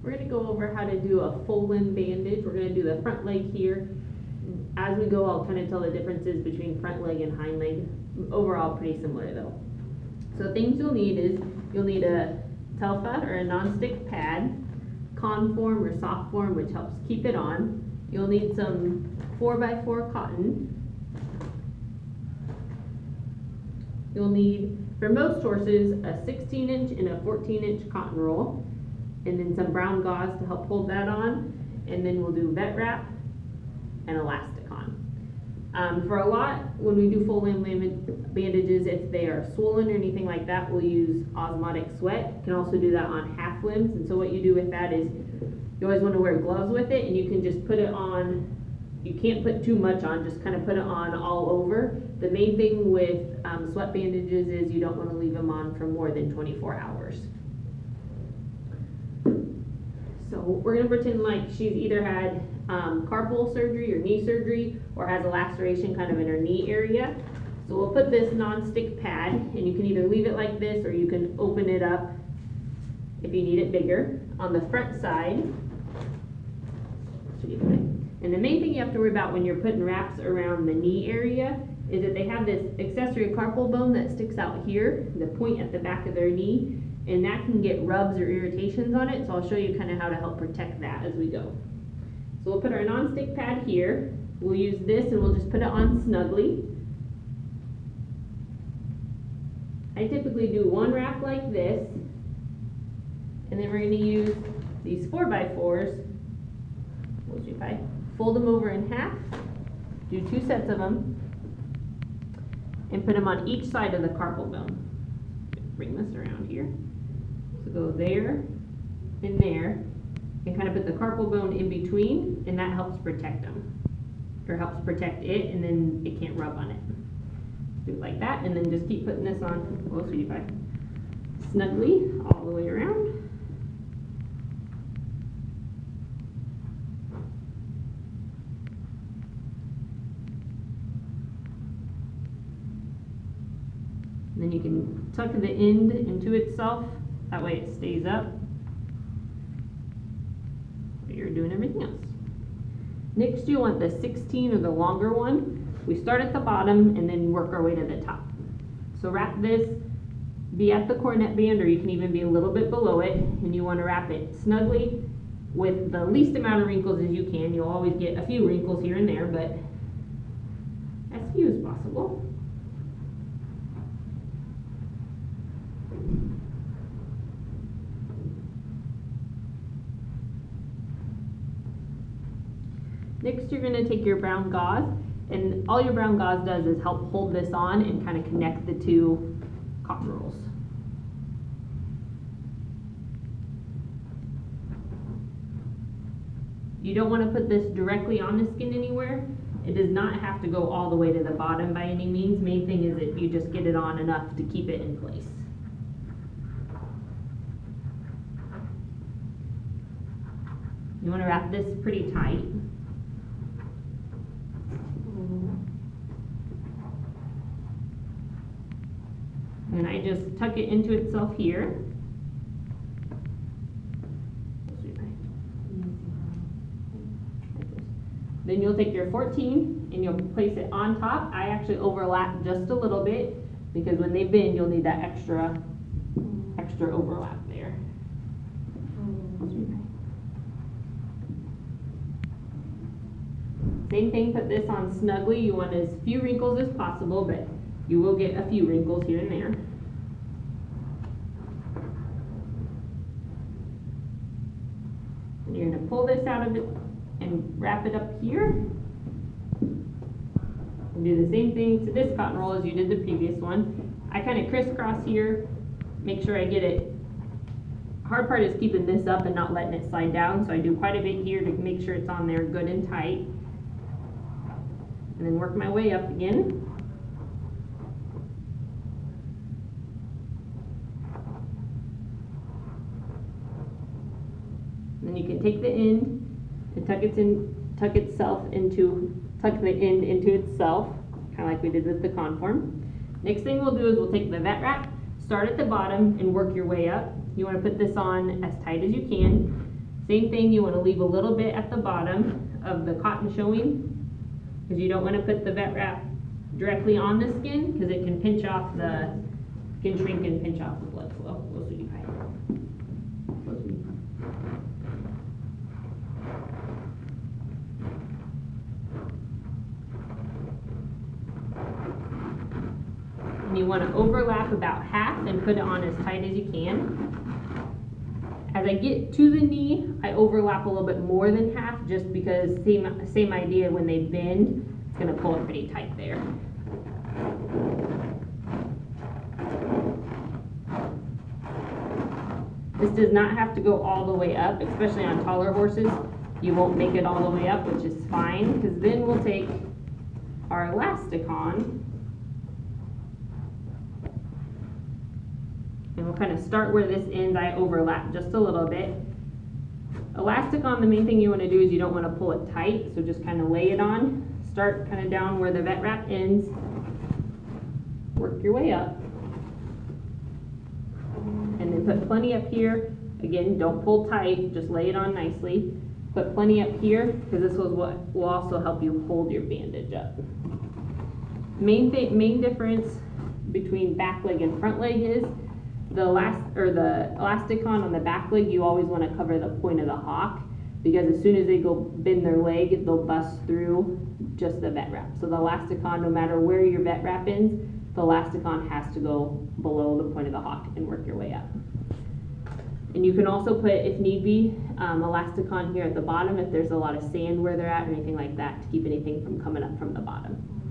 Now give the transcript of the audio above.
We're going to go over how to do a full limb bandage. We're going to do the front leg here. As we go, I'll kind of tell the differences between front leg and hind leg. Overall, pretty similar though. So things you'll need is, you'll need a telfa or a non-stick pad, conform or soft form, which helps keep it on. You'll need some 4x4 cotton. You'll need, for most horses, a 16-inch and a 14-inch cotton roll, and then some brown gauze to help hold that on, and then we'll do vet wrap and elastic on. For a lot, when we do full limb bandages, if they are swollen or anything like that, we'll use osmotic sweat. You can also do that on half limbs, and so what you do with that is, you always want to wear gloves with it, and you can just put it on. You can't put too much on, just kind of put it on all over. The main thing with sweat bandages is you don't want to leave them on for more than 24 hours. So we're going to pretend like she's either had carpal surgery or knee surgery, or has a laceration kind of in her knee area. So we'll put this non-stick pad, and you can either leave it like this, or you can open it up if you need it bigger. On the front side, and the main thing you have to worry about when you're putting wraps around the knee area is that they have this accessory carpal bone that sticks out here, the point at the back of their knee, and that can get rubs or irritations on it. So I'll show you kind of how to help protect that as we go. So we'll put our non-stick pad here. We'll use this and we'll just put it on snugly. I typically do one wrap like this, and then we're going to use these 4x4s. Fold them over in half, do 2 sets of them, and put them on each side of the carpal bone. Bring this around here. So go there and there, and kind of put the carpal bone in between, and that helps protect them, or helps protect it, and then it can't rub on it. Do it like that, and then just keep putting this on, snugly all the way around. And then you can tuck the end into itself, that way it stays up while you're doing everything else. Next, you want the 16 or the longer one. We start at the bottom and then work our way to the top. So wrap this, be at the cornet band, or you can even be a little bit below it, and you want to wrap it snugly with the least amount of wrinkles as you can. You'll always get a few wrinkles here and there, but as few as possible. Next, you're going to take your brown gauze, and all your brown gauze does is help hold this on and kind of connect the two cotton rolls. You don't want to put this directly on the skin anywhere. It does not have to go all the way to the bottom by any means. Main thing is that you just get it on enough to keep it in place. You want to wrap this pretty tight. And I just tuck it into itself here. Then you'll take your 14 and you'll place it on top. I actually overlap just a little bit because when they bend, you'll need that extra overlap there. Same thing, put this on snugly. You want as few wrinkles as possible, but you will get a few wrinkles here and there. And you're going to pull this out of it and wrap it up here. And do the same thing to this cotton roll as you did the previous one. I kind of crisscross here, make sure I get it. Hard part is keeping this up and not letting it slide down, so I do quite a bit here to make sure it's on there good and tight. And then work my way up again. And then you can take the end and tuck the end into itself, kind of like we did with the conform. Next thing we'll do is we'll take the vet wrap, start at the bottom and work your way up. You want to put this on as tight as you can. Same thing, you want to leave a little bit at the bottom of the cotton showing, because you don't want to put the vet wrap directly on the skin, because it can pinch off can shrink and pinch off the blood flow. And you want to overlap about half and put it on as tight as you can. As I get to the knee, I overlap a little bit more than half, just because same idea, when they bend, it's going to pull it pretty tight there. This does not have to go all the way up, especially on taller horses. You won't make it all the way up, which is fine, because then we'll take our elastic on, and we'll kind of start where this ends. I overlap just a little bit. Elastic on, the main thing you want to do is you don't want to pull it tight, so just kind of lay it on. Start kind of down where the vet wrap ends. Work your way up. And then put plenty up here. Again, don't pull tight, just lay it on nicely. Put plenty up here, because this is what will also help you hold your bandage up. Main difference between back leg and front leg is the elastic on the back leg, you always want to cover the point of the hock, because as soon as they go bend their leg, they'll bust through just the vet wrap. So the elastic on, no matter where your vet wrap ends, the elastic on has to go below the point of the hock and work your way up. And you can also put, if need be, elastic on here at the bottom if there's a lot of sand where they're at or anything like that, to keep anything from coming up from the bottom.